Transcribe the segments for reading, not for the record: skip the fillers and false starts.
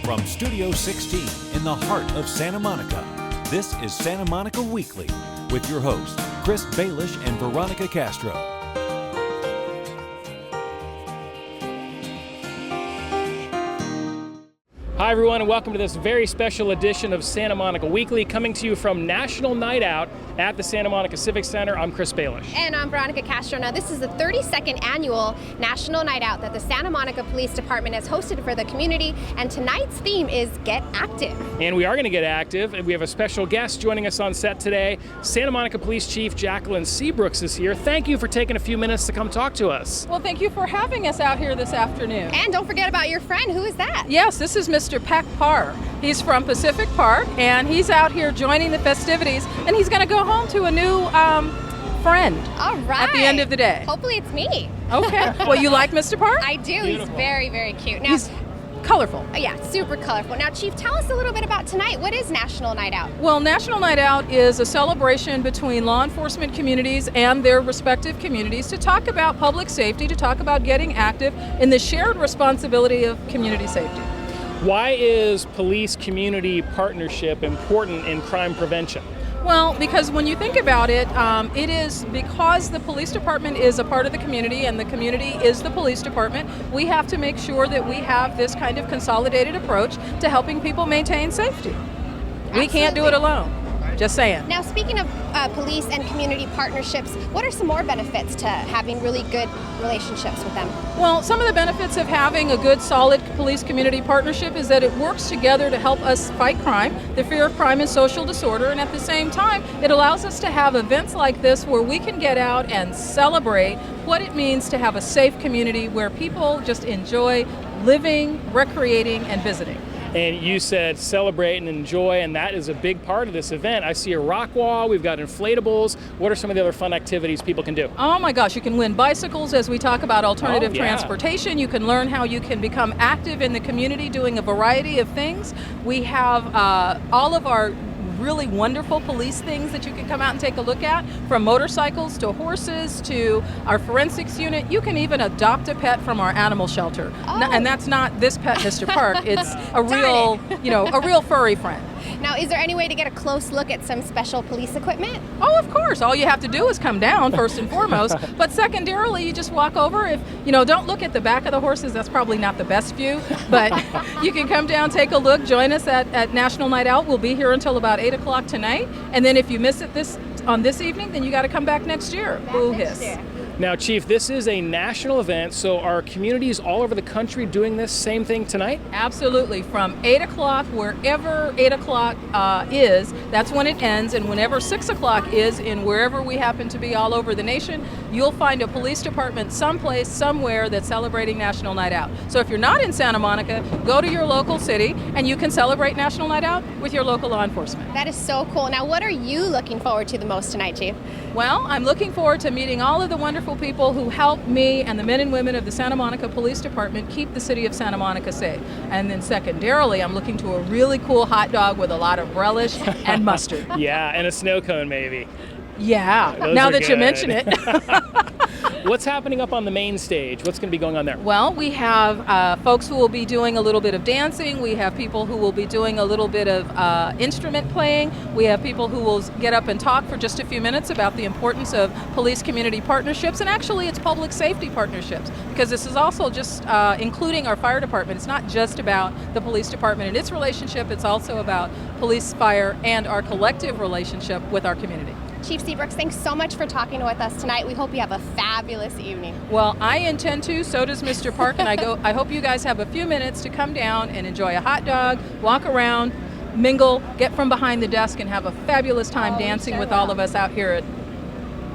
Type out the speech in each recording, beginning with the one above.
From Studio 16 in the heart of Santa Monica, this is Santa Monica Weekly with your hosts, Chris Baelish and Veronica Castro. Hi everyone, and welcome to this very special edition of Santa Monica Weekly, coming to you from National Night Out at the Santa Monica Civic Center. I'm Chris Baelish. And I'm Veronica Castro. Now, this is the 32nd annual National Night Out that the Santa Monica Police Department has hosted for the community, and tonight's theme is Get Active. And we are going to get active, and we have a special guest joining us on set today. Santa Monica Police Chief Jacqueline Seabrooks is here. Thank you for taking a few minutes to come talk to us. Well, thank you for having us out here this afternoon. And don't forget about your friend. Who is that? Yes, this is Mr. Pac Parr. He's from Pacific Park, and he's out here joining the festivities, and he's going to go home to a new friend. All right. At the end of the day. Hopefully it's me. Okay. Well, you like Mr. Parr? I do. Beautiful. He's very, very cute. Now, He's colorful. yeah, super colorful. Now, Chief, tell us a little bit about tonight. What is National Night Out? Well, National Night Out is a celebration between law enforcement communities and their respective communities to talk about public safety, to talk about getting active in the shared responsibility of community safety. Why is police-community partnership important in crime prevention? Well, because when you think about it, it is because the police department is a part of the community and the community is the police department, we have to make sure that we have this kind of consolidated approach to helping people maintain safety. We can't do it alone. Just saying. Now, speaking of police and community partnerships, what are some more benefits to having really good relationships with them? Well, some of the benefits of having a good, solid police-community partnership is that it works together to help us fight crime, the fear of crime and social disorder, and at the same time, it allows us to have events like this where we can get out and celebrate what it means to have a safe community where people just enjoy living, recreating, and visiting. And you said celebrate and enjoy, and that is a big part of this event. I see a rock wall, we've got inflatables. What are some of the other fun activities people can do? Oh my gosh, you can win bicycles as we talk about alternative transportation. You can learn how you can become active in the community doing a variety of things. We have all of our really wonderful police things that you can come out and take a look at, from motorcycles to horses to our forensics unit. You can even adopt a pet from our animal shelter. And that's not this pet, Mr. Park. It's a real, a real furry friend. Now, is there any way to get a close look at some special police equipment? Oh, of course. All you have to do is come down, first and foremost. But secondarily, you just walk over. If don't look at the back of the horses. That's probably not the best view. But you can come down, take a look, join us at National Night Out. We'll be here until about 8 o'clock tonight. And then if you miss it this evening, then you got to come back next year. Boo hiss. Now, Chief, this is a national event, so are communities all over the country doing this same thing tonight? Absolutely. From 8 o'clock, wherever 8 o'clock is, that's when it ends. And whenever 6 o'clock is, in wherever we happen to be all over the nation, you'll find a police department someplace, somewhere that's celebrating National Night Out. So if you're not in Santa Monica, go to your local city and you can celebrate National Night Out with your local law enforcement. That is so cool. Now, what are you looking forward to the most tonight, Chief? Well, I'm looking forward to meeting all of the wonderful people who help me and the men and women of the Santa Monica Police Department keep the city of Santa Monica safe. And then secondarily, I'm looking to a really cool hot dog with a lot of relish and mustard. Yeah, and a snow cone maybe. Yeah, Those now are that you good. mention it. What's happening up on the main stage? What's going to be going on there? Well, we have folks who will be doing a little bit of dancing. We have people who will be doing a little bit of instrument playing. We have people who will get up and talk for just a few minutes about the importance of police-community partnerships. And actually, it's public safety partnerships, because this is also just including our fire department. It's not just about the police department and its relationship. It's also about police, fire, and our collective relationship with our community. Chief Seabrooks, thanks so much for talking with us tonight. We hope you have a fabulous evening. Well, I intend to, so does Mr. Park, and I hope you guys have a few minutes to come down and enjoy a hot dog, walk around, mingle, get from behind the desk, and have a fabulous time dancing with all of us out here at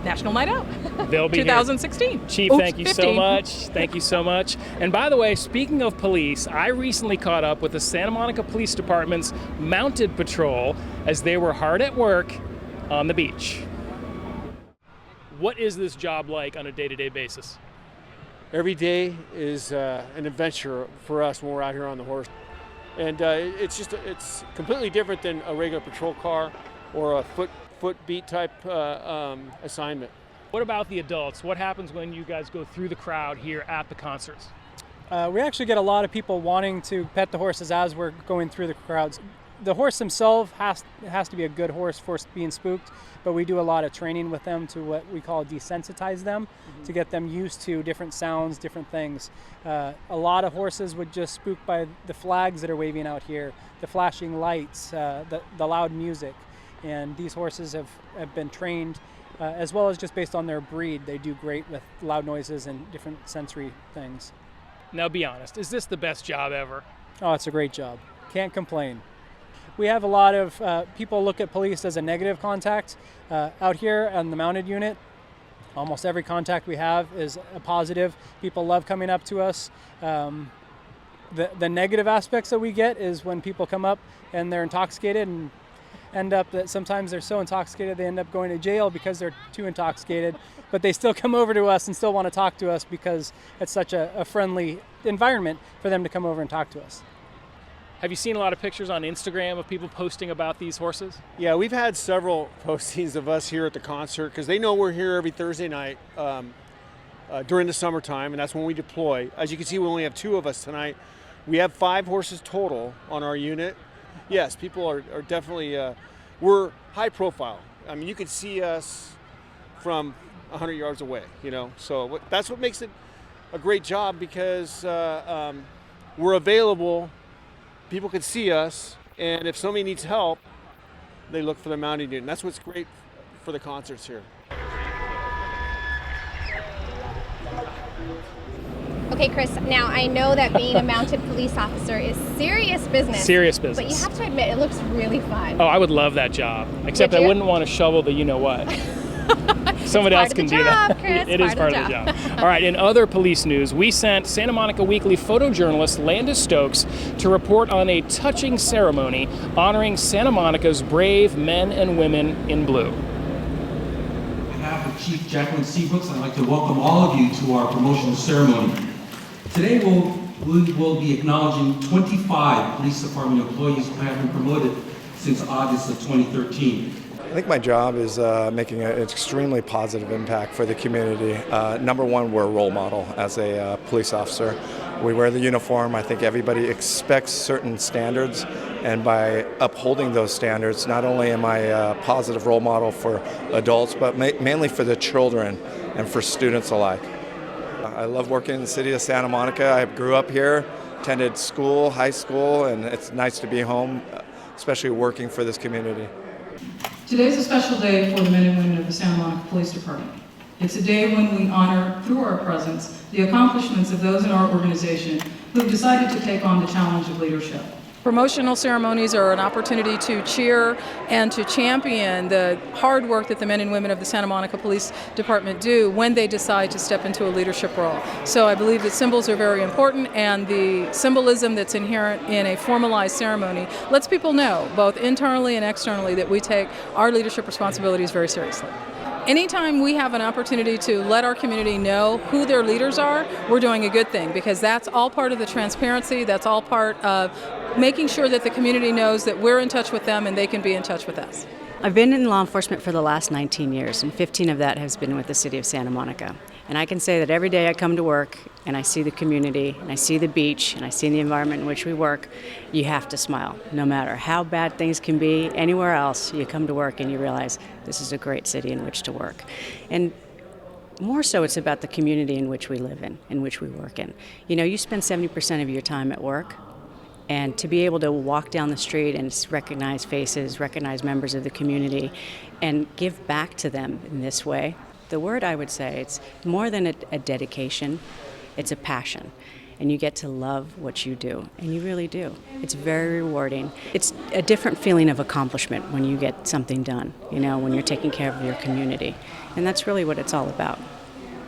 National Night Out. They'll be 2016. Here. Chief, thank you so much. Thank you so much. And by the way, speaking of police, I recently caught up with the Santa Monica Police Department's mounted patrol as they were hard at work on the beach. What is this job like on a day-to-day basis? Every day is an adventure for us when we're out here on the horse. And it's completely different than a regular patrol car or a foot beat type assignment. What about the adults? What happens when you guys go through the crowd here at the concerts? We actually get a lot of people wanting to pet the horses as we're going through the crowds. The horse himself has to be a good horse for being spooked, but we do a lot of training with them to what we call desensitize them, to get them used to different sounds, different things. A lot of horses would just spook by the flags that are waving out here, the flashing lights, the loud music. And these horses have been trained, as well as just based on their breed. They do great with loud noises and different sensory things. Now be honest, is this the best job ever? Oh, it's a great job. Can't complain. We have a lot of people look at police as a negative contact. Out here on the mounted unit, almost every contact we have is a positive. People love coming up to us. The negative aspects that we get is when people come up and they're intoxicated and end up that sometimes they're so intoxicated they end up going to jail because they're too intoxicated, but they still come over to us and still want to talk to us because it's such a friendly environment for them to come over and talk to us. Have you seen a lot of pictures on Instagram of people posting about these horses? Yeah, we've had several postings of us here at the concert because they know we're here every Thursday night during the summertime, and that's when we deploy. As you can see, we only have 2 of us tonight. We have 5 horses total on our unit. Yes, people are definitely, we're high profile. I mean, you can see us from 100 yards away, so that's what makes it a great job, because we're available. People can see us, and if somebody needs help, they look for the mounted unit. And that's what's great for the concerts here. Okay, Chris, now I know that being a mounted police officer is serious business. Serious business. But you have to admit, it looks really fun. Oh, I would love that job. Except I wouldn't want to shovel the you-know-what. Someone else can do that. Chris, It is part of the job. All right, in other police news, we sent Santa Monica Weekly photojournalist Landis Stokes to report on a touching ceremony honoring Santa Monica's brave men and women in blue. On behalf of Chief Jacqueline Seabrooks, I'd like to welcome all of you to our promotional ceremony. Today we will be acknowledging 25 police department employees who have been promoted since August of 2013. I think my job is making an extremely positive impact for the community. Number one, we're a role model as a police officer. We wear the uniform. I think everybody expects certain standards, and by upholding those standards, not only am I a positive role model for adults, but mainly for the children and for students alike. I love working in the city of Santa Monica. I grew up here, attended school, high school, and it's nice to be home, especially working for this community. Today's a special day for the men and women of the Santa Monica Police Department. It's a day when we honor, through our presence, the accomplishments of those in our organization who've decided to take on the challenge of leadership. Promotional ceremonies are an opportunity to cheer and to champion the hard work that the men and women of the Santa Monica Police Department do when they decide to step into a leadership role. So I believe that symbols are very important, and the symbolism that's inherent in a formalized ceremony lets people know, both internally and externally, that we take our leadership responsibilities very seriously. Anytime we have an opportunity to let our community know who their leaders are, we're doing a good thing, because that's all part of the transparency, that's all part of making sure that the community knows that we're in touch with them and they can be in touch with us. I've been in law enforcement for the last 19 years, and 15 of that has been with the city of Santa Monica. And I can say that every day I come to work and I see the community and I see the beach and I see the environment in which we work, you have to smile. No matter how bad things can be anywhere else, you come to work and you realize this is a great city in which to work. And more so, it's about the community in which we live in which we work in. You know, you spend 70% of your time at work, and to be able to walk down the street and recognize faces, recognize members of the community, and give back to them in this way, the word I would say, it's more than a dedication, it's a passion. And you get to love what you do, and you really do. It's very rewarding. It's a different feeling of accomplishment when you get something done, you know, when you're taking care of your community. And that's really what it's all about.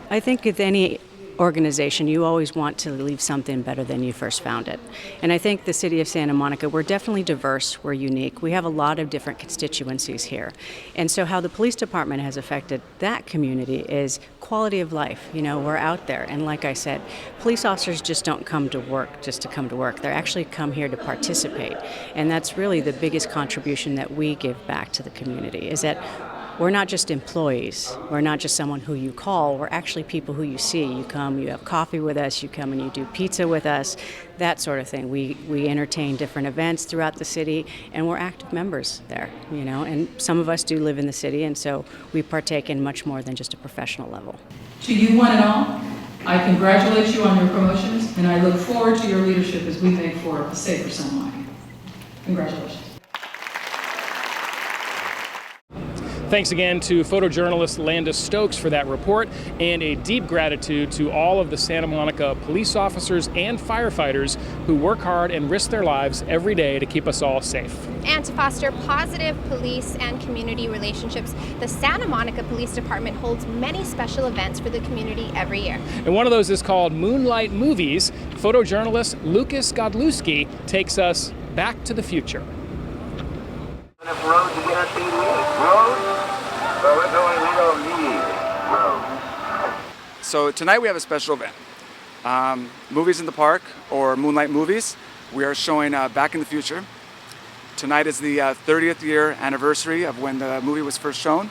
I think with any organization, you always want to leave something better than you first found it. And I think the city of Santa Monica, we're definitely diverse, we're unique. We have a lot of different constituencies here. And so how the police department has affected that community is quality of life. You know, we're out there. And like I said, police officers just don't come to work just to come to work. They actually come here to participate. And that's really the biggest contribution that we give back to the community, is that we're not just employees. We're not just someone who you call. We're actually people who you see. You come, you have coffee with us, you come and you do pizza with us, that sort of thing. We entertain different events throughout the city, and we're active members there, you know, and some of us do live in the city, and so we partake in much more than just a professional level. To you one and all, I congratulate you on your promotions, and I look forward to your leadership as we make for a safer Santa Monica. Congratulations. Thanks again to photojournalist Landis Stokes for that report, and a deep gratitude to all of the Santa Monica police officers and firefighters who work hard and risk their lives every day to keep us all safe. And to foster positive police and community relationships, the Santa Monica Police Department holds many special events for the community every year. And one of those is called Moonlight Movies. Photojournalist Lucas Godlewski takes us back to the future. Roads you cannot see roads? So we're going, we don't need roads. So tonight we have a special event. Movies in the Park, or Moonlight Movies. We are showing Back in the Future. Tonight is the 30th year anniversary of when the movie was first shown.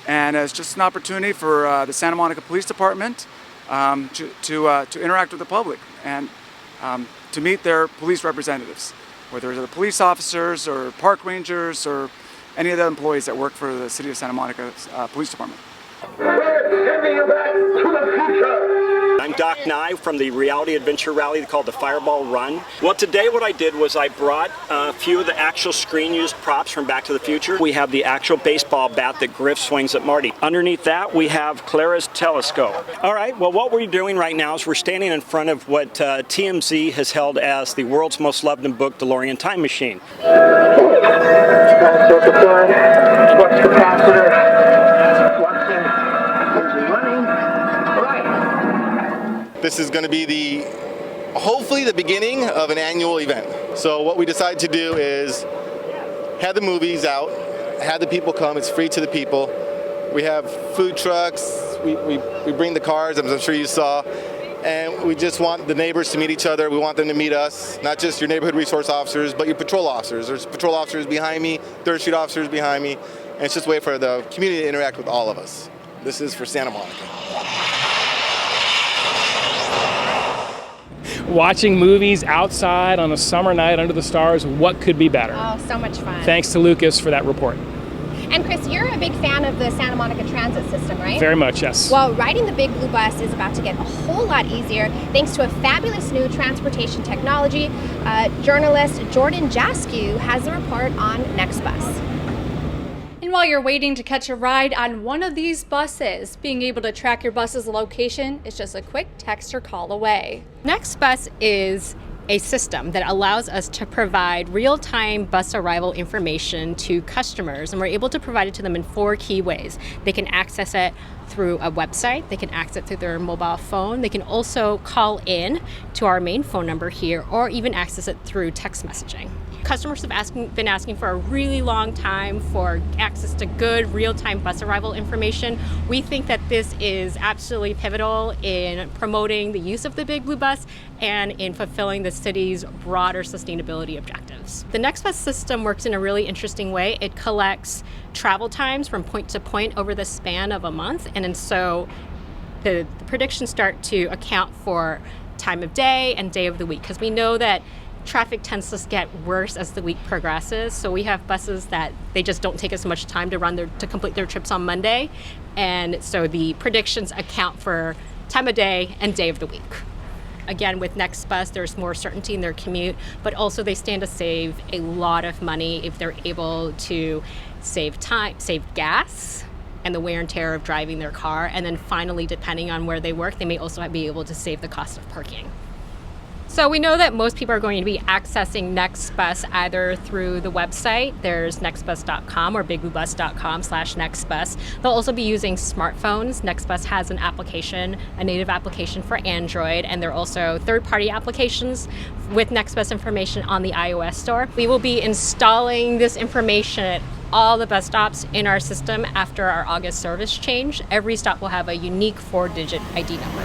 And it's just an opportunity for the Santa Monica Police Department to interact with the public and to meet their police representatives, whether they're the police officers or park rangers or any of the employees that work for the City of Santa Monica Police Department. We're sending you back to the future. I'm Doc Nye from the Reality Adventure Rally called the Fireball Run. Well, today what I did was I brought a few of the actual screen-used props from Back to the Future. We have the actual baseball bat that Griff swings at Marty. Underneath that, we have Clara's telescope. All right, well, what we're doing right now is we're standing in front of what TMZ has held as the world's most loved and booked DeLorean time machine. What's capacitor? This is going to be hopefully the beginning of an annual event. So what we decided to do is have the movies out, have the people come. It's free to the people. We have food trucks. We bring the cars, as I'm sure you saw. And we just want the neighbors to meet each other. We want them to meet us, not just your neighborhood resource officers, but your patrol officers. There's patrol officers behind me, 3rd Street officers behind me. And it's just a way for the community to interact with all of us. This is for Santa Monica. Watching movies outside on a summer night under the stars, what could be better? Oh, so much fun. Thanks to Lucas for that report. And Chris, you're a big fan of the Santa Monica transit system, right? Very much, yes. Well, riding the Big Blue Bus is about to get a whole lot easier thanks to a fabulous new transportation technology. Journalist Jordan Jaskew has a report on Next Bus. And while you're waiting to catch a ride on one of these buses, being able to track your bus's location is just a quick text or call away. Next Bus is a system that allows us to provide real-time bus arrival information to customers, and we're able to provide it to them in 4 key ways. They can access it through a website, they can access it through their mobile phone, they can also call in to our main phone number here, or even access it through text messaging. Customers have been asking for a really long time for access to good real-time bus arrival information. We think that this is absolutely pivotal in promoting the use of the Big Blue Bus and in fulfilling the city's broader sustainability objectives. The Next Bus system works in a really interesting way. It collects travel times from point to point over the span of a month, and so the predictions start to account for time of day and day of the week, because we know that traffic tends to get worse as the week progresses. So we have buses that they just don't take as much time to complete their trips on Monday. And so the predictions account for time of day and day of the week. Again, with Next Bus, there's more certainty in their commute, but also they stand to save a lot of money if they're able to save time, save gas, and the wear and tear of driving their car. And then finally, depending on where they work, they may also be able to save the cost of parking. So we know that most people are going to be accessing Next Bus either through the website, there's nextbus.com or bigbluebus.com/nextbus. They'll also be using smartphones. Next Bus has an application, a native application for Android, and there are also third-party applications with Next Bus information on the iOS store. We will be installing this information at all the bus stops in our system after our August service change. Every stop will have a unique 4-digit ID number.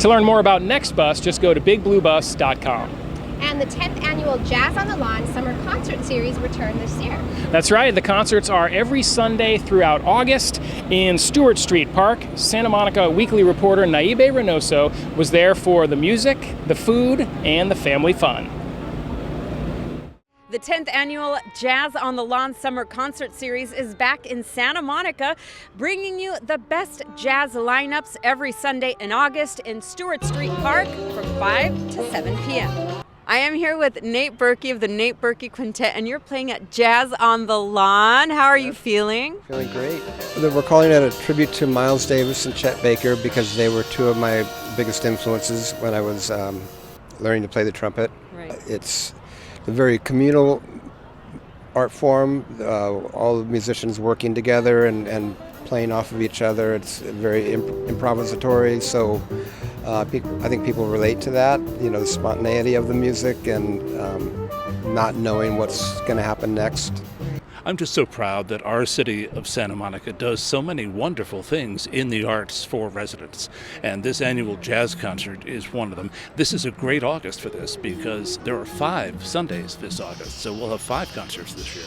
To learn more about Next Bus, just go to bigbluebus.com. And the 10th annual Jazz on the Lawn Summer Concert Series returned this year. That's right. The concerts are every Sunday throughout August in Stewart Street Park. Santa Monica Weekly reporter Naibe Reynoso was there for the music, the food, and the family fun. The 10th annual Jazz on the Lawn Summer Concert Series is back in Santa Monica, bringing you the best jazz lineups every Sunday in August in Stewart Street Park from 5 to 7 p.m. I am here with Nate Berkey of the Nate Berkey Quintet, and you're playing at Jazz on the Lawn. How are you feeling? Feeling great. We're calling it a tribute to Miles Davis and Chet Baker because they were two of my biggest influences when I was learning to play the trumpet. Right. It's a very communal art form, all the musicians working together and playing off of each other. It's very improvisatory, so I think people relate to that, the spontaneity of the music and not knowing what's going to happen next. I'm just so proud that our city of Santa Monica does so many wonderful things in the arts for residents. And this annual jazz concert is one of them. This is a great August for this because there are 5 Sundays this August, so we'll have 5 concerts this year.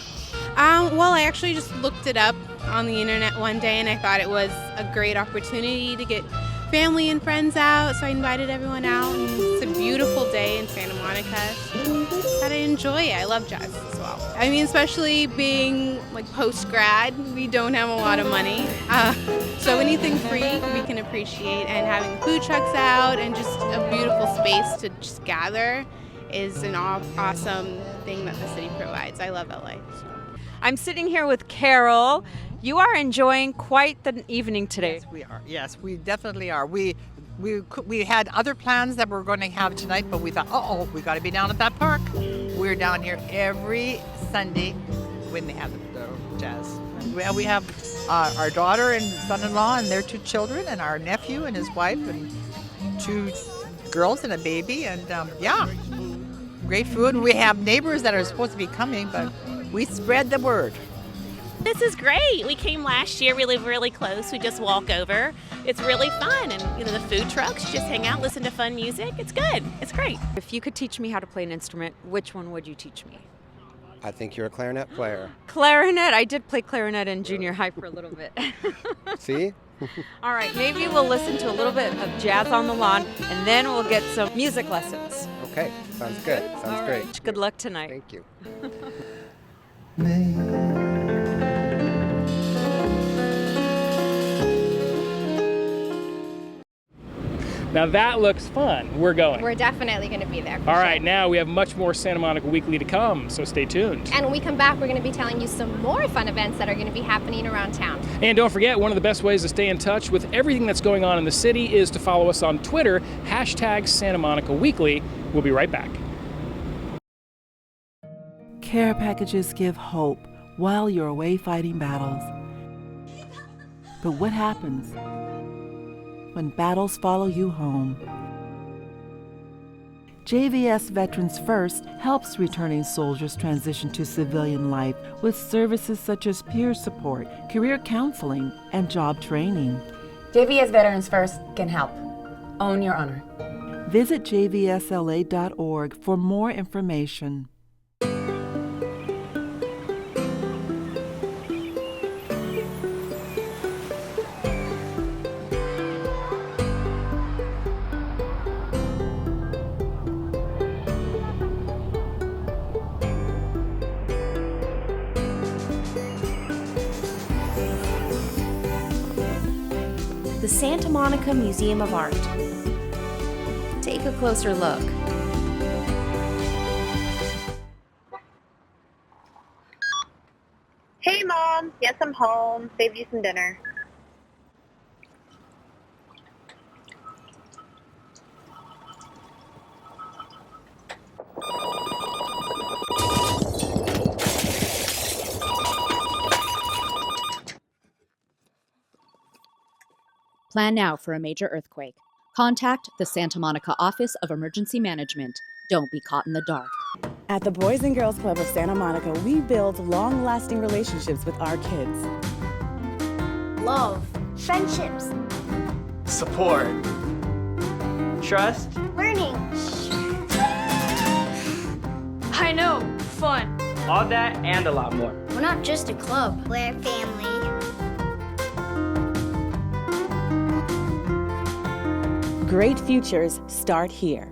Well, I actually just looked it up on the internet one day and I thought it was a great opportunity to get family and friends out, so I invited everyone out, and it's a beautiful day in Santa Monica. Gotta enjoy it. I love jazz as well. I mean, especially being like post-grad, we don't have a lot of money, so anything free we can appreciate, and having food trucks out and just a beautiful space to just gather is an awesome thing that the city provides. I love LA. I'm sitting here with Carol. You are enjoying quite the evening today. Yes, we are. Yes, we definitely are. We had other plans that we were going to have tonight, but we thought, we got to be down at that park. We're down here every Sunday when they have the jazz. We have our daughter and son-in-law and their 2 children, and our nephew and his wife, and 2 girls and a baby, and great food. We have neighbors that are supposed to be coming, but we spread the word. This is great. We came last year. We live really close. We just walk over. It's really fun. And, the food trucks, you just hang out, listen to fun music. It's good. It's great. If you could teach me how to play an instrument, which one would you teach me? I think you're a clarinet player. Clarinet. I did play clarinet in junior high for a little bit. See? All right. Maybe we'll listen to a little bit of Jazz on the Lawn, and then we'll get some music lessons. Okay. Sounds good. Sounds great. Right. Good luck tonight. Thank you. Now that looks fun. We're going. We're definitely going to be there. All right, now we have much more Santa Monica Weekly to come, so stay tuned. And when we come back, we're going to be telling you some more fun events that are going to be happening around town. And don't forget, one of the best ways to stay in touch with everything that's going on in the city is to follow us on Twitter, #Santa Monica Weekly. We'll be right back. Care packages give hope while you're away fighting battles. But what happens when battles follow you home? JVS Veterans First helps returning soldiers transition to civilian life with services such as peer support, career counseling, and job training. JVS Veterans First can help. Own your honor. Visit jvsla.org for more information. The Santa Monica Museum of Art. Take a closer look. Hey Mom, yes I'm home. Saved you some dinner. Plan now for a major earthquake. Contact the Santa Monica Office of Emergency Management. Don't be caught in the dark. At the Boys and Girls Club of Santa Monica, we build long-lasting relationships with our kids. Love. Friendships. Support. Trust. Learning. All that and a lot more. We're not just a club. We're family. Great futures start here.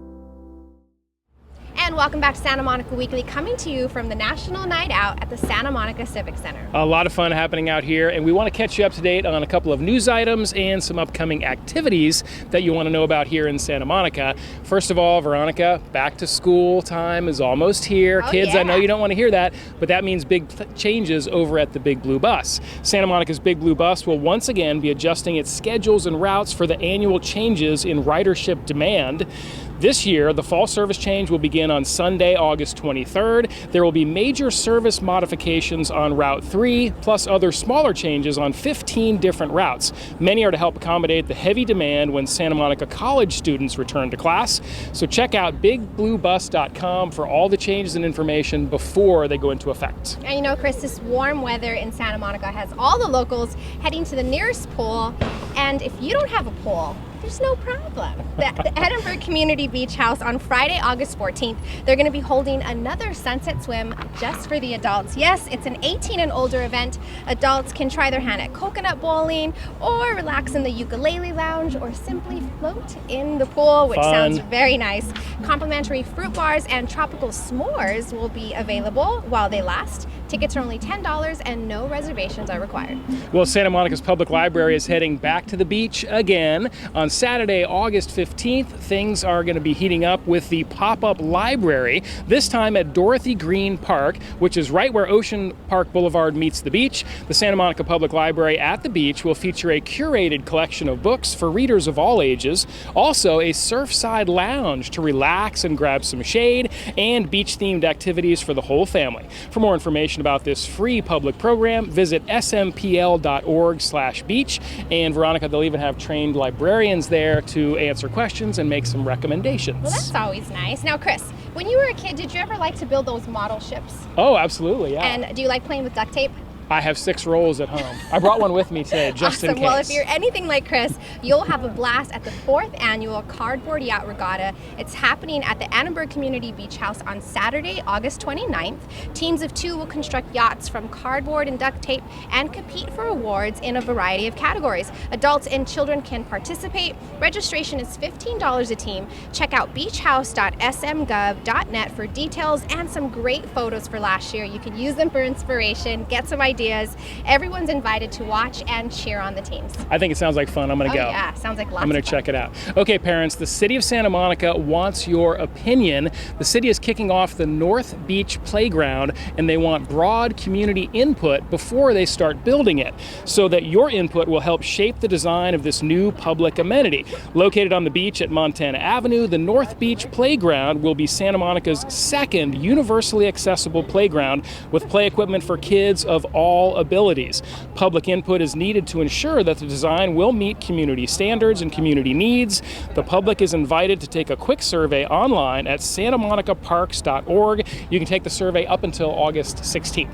And welcome back to Santa Monica Weekly, coming to you from the National Night Out at the Santa Monica Civic Center. A lot of fun happening out here, and we want to catch you up to date on a couple of news items and some upcoming activities that you want to know about here in Santa Monica. First of all, Veronica, back to school time is almost here. Oh, Kids, yeah. I know you don't want to hear that, but that means big changes over at the Big Blue Bus. Santa Monica's Big Blue Bus will once again be adjusting its schedules and routes for the annual changes in ridership demand. This year, the fall service change will begin on Sunday, August 23rd. There will be major service modifications on Route 3, plus other smaller changes on 15 different routes. Many are to help accommodate the heavy demand when Santa Monica College students return to class. So check out bigbluebus.com for all the changes and information before they go into effect. And you know, Chris, this warm weather in Santa Monica has all the locals heading to the nearest pool. And if you don't have a pool, there's no problem. The Edinburgh Community Beach House on Friday, August 14th, they're going to be holding another sunset swim just for the adults. Yes, it's an 18 and older event. Adults can try their hand at coconut bowling or relax in the ukulele lounge or simply float in the pool, which Fun. sounds very nice. Complimentary fruit bars and tropical s'mores will be available while they last. Tickets are only $10 and no reservations are required. Well, Santa Monica's Public Library is heading back to the beach again. On Saturday, August 15th, things are going to be heating up with the pop-up library, this time at Dorothy Green Park, which is right where Ocean Park Boulevard meets the beach. The Santa Monica Public Library at the beach will feature a curated collection of books for readers of all ages, also a surfside lounge to relax and grab some shade, and beach-themed activities for the whole family. For more information about this free public program, visit smpl.org/beach. And Veronica, they'll even have trained librarians there to answer questions and make some recommendations. Well, that's always nice. Now, Chris, when you were a kid, did you ever like to build those model ships? Oh, absolutely, yeah. And do you like playing with duct tape? I have 6 rolls at home. I brought one with me today, just in Awesome. case. Well, if you're anything like Chris, you'll have a blast at the 4th annual Cardboard Yacht Regatta. It's happening at the Annenberg Community Beach House on Saturday, August 29th. Teams of 2 will construct yachts from cardboard and duct tape and compete for awards in a variety of categories. Adults and children can participate. Registration is $15 a team. Check out beachhouse.smgov.net for details and some great photos for last year. You can use them for inspiration, get some ideas. Everyone's invited to watch and cheer on the teams. I think it sounds like fun. I'm going to go. Yeah, sounds like lots I'm going of to fun. check it out. Okay, parents, the City of Santa Monica wants your opinion. The city is kicking off the North Beach Playground, and they want broad community input before they start building it, so that your input will help shape the design of this new public amenity. Located on the beach at Montana Avenue, the North Beach Playground will be Santa Monica's second universally accessible playground with play equipment for kids of all abilities. Public input is needed to ensure that the design will meet community standards and community needs. The public is invited to take a quick survey online at santamonicaparks.org. You can take the survey up until August 16th.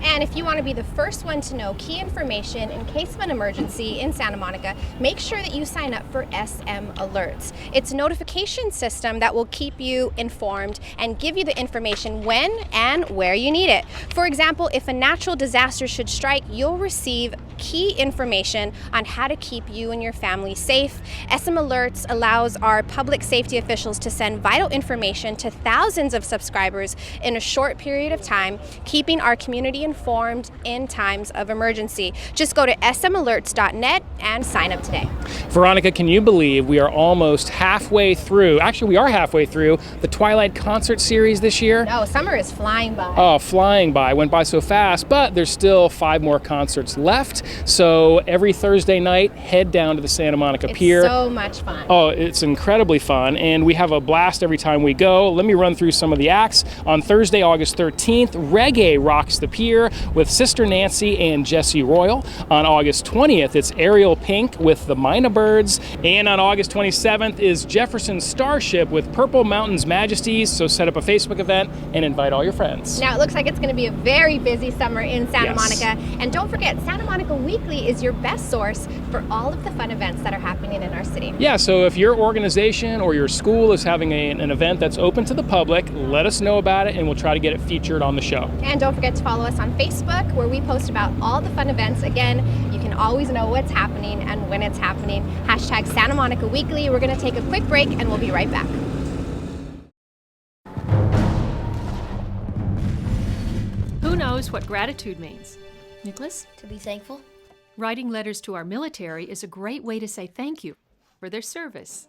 And if you want to be the first one to know key information in case of an emergency in Santa Monica, make sure that you sign up for SM Alerts. It's a notification system that will keep you informed and give you the information when and where you need it. For example, if a natural disaster should strike, you'll receive key information on how to keep you and your family safe. SM Alerts allows our public safety officials to send vital information to thousands of subscribers in a short period of time, keeping our community informed in times of emergency. Just go to smalerts.net and sign up today. Veronica, can you believe we are almost halfway through, actually we are halfway through the Twilight concert series this year? No, summer is flying by. Oh, flying by. Went by so fast, but there's still 5 more concerts left. So every Thursday night, head down to the Santa Monica Pier. It's so much fun. Oh, it's incredibly fun, and we have a blast every time we go. Let me run through some of the acts. On Thursday, August 13th, Reggae rocks the pier with Sister Nancy and Jesse Royal. On August 20th, it's Ariel Pink with the Mina Birds. And on August 27th is Jefferson Starship with Purple Mountains Majesties. So set up a Facebook event and invite all your friends. Now it looks like it's going to be a very busy summer in Santa Yes. Monica. And don't forget, Santa Monica Weekly is your best source for for all of the fun events that are happening in our city. Yeah, so if your organization or your school is having an event that's open to the public, let us know about it and we'll try to get it featured on the show. And don't forget to follow us on Facebook, where we post about all the fun events. Again, you can always know what's happening and when it's happening. Hashtag Santa Monica Weekly. We're going to take a quick break and we'll be right back. Who knows what gratitude means? Nicholas? To be thankful. Writing letters to our military is a great way to say thank you for their service.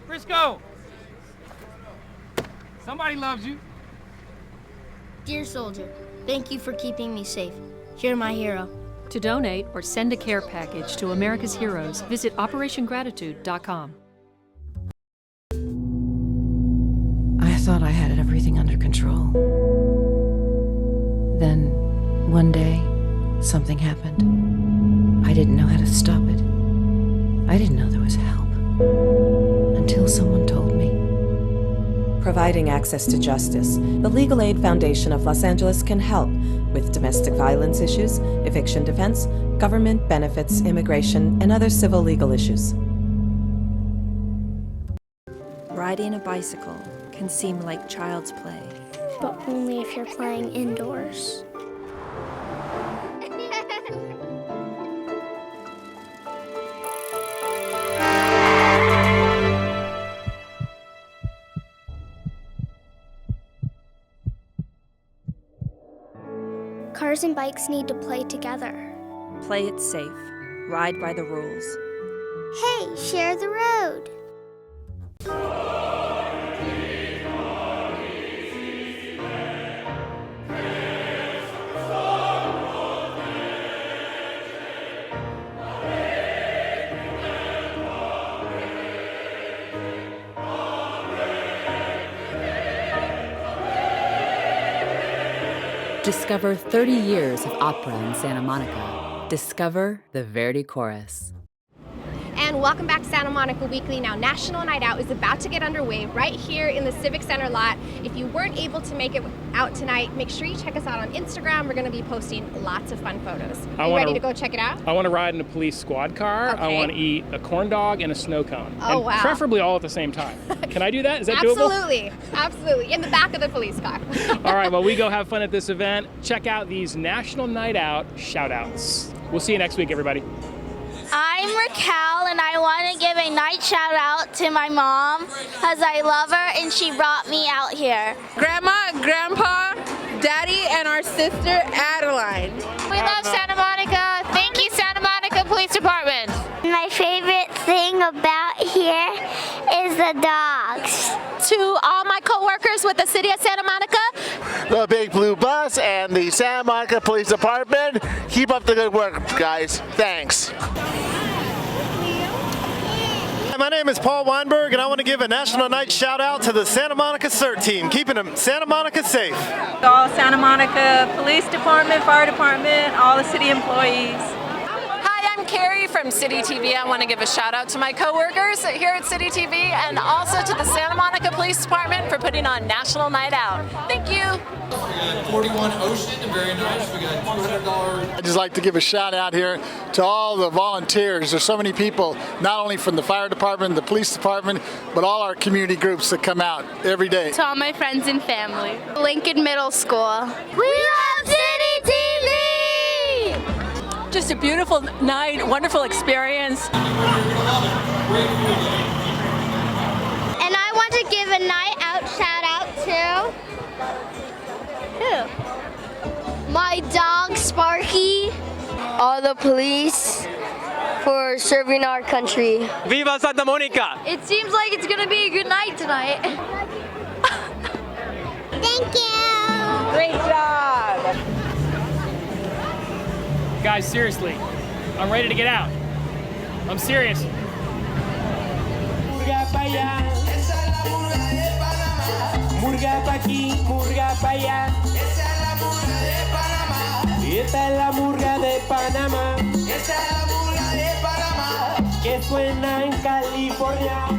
Briscoe! Somebody loves you. Dear soldier, thank you for keeping me safe. You're my hero. To donate or send a care package to America's heroes, visit OperationGratitude.com. I thought I had everything under control. Then, one day, something happened. I didn't know how to stop it. I didn't know there was help. Until someone told me. Providing access to justice, the Legal Aid Foundation of Los Angeles can help with domestic violence issues, eviction defense, government benefits, immigration, and other civil legal issues. Riding a bicycle can seem like child's play. But only if you're playing indoors. Cars and bikes need to play together. Play it safe. Ride by the rules. Hey, share the road. Discover 30 years of opera in Santa Monica. Discover the Verdi Chorus. And welcome back to Santa Monica Weekly. Now, National Night Out is about to get underway right here in the Civic Center lot. If you weren't able to make it out tonight, make sure you check us out on Instagram. We're going to be posting lots of fun photos. Are you ready to go check it out? I want to ride in a police squad car. Okay. I want to eat a corn dog and a snow cone. Oh, and wow. Preferably all at the same time. Can I do that? Is that doable? Absolutely. Absolutely. In the back of the police car. All right, well, we go have fun at this event. Check out these National Night Out shout-outs. We'll see you next week, everybody. I'm Raquel, and I want to give a night shout out to my mom because I love her and she brought me out here. Grandma, Grandpa, Daddy, and our sister Adeline. We love Santa Monica. Thank you, Santa Monica Police Department. My favorite thing about here is the dogs. To all my coworkers with the City of Santa Monica, the Big Blue Bus, and the Santa Monica Police Department. Keep up the good work, guys. Thanks. My name is Paul Weinberg, and I want to give a National Night shout out to the Santa Monica CERT team, keeping them Santa Monica safe. All Santa Monica Police Department, Fire Department, all the city employees. Hi, I'm Carrie from City TV. I want to give a shout out to my coworkers here at City TV and also to the Santa Monica Police Department for putting on National Night Out. Thank you. We got 41 Ocean, very nice. We got $200. I'd just like to give a shout out here to all the volunteers. There's so many people, not only from the fire department, the police department, but all our community groups that come out every day. To all my friends and family. Lincoln Middle School. We love City TV! Just a beautiful night, wonderful experience. And I want to give a night out shout out to who? My dog Sparky. All the police for serving our country. Viva Santa Monica! It seems like it's gonna be a good night tonight. Thank you. Great job. Guys, seriously, I'm ready to get out. I'm serious. Murga pa' allá, esa es la murga de Panamá. Murga pa' aquí, murga pa' allá, esa es la murga de Panamá. Y esta es la murga de Panamá, esa es la murga de Panamá, que suena en California.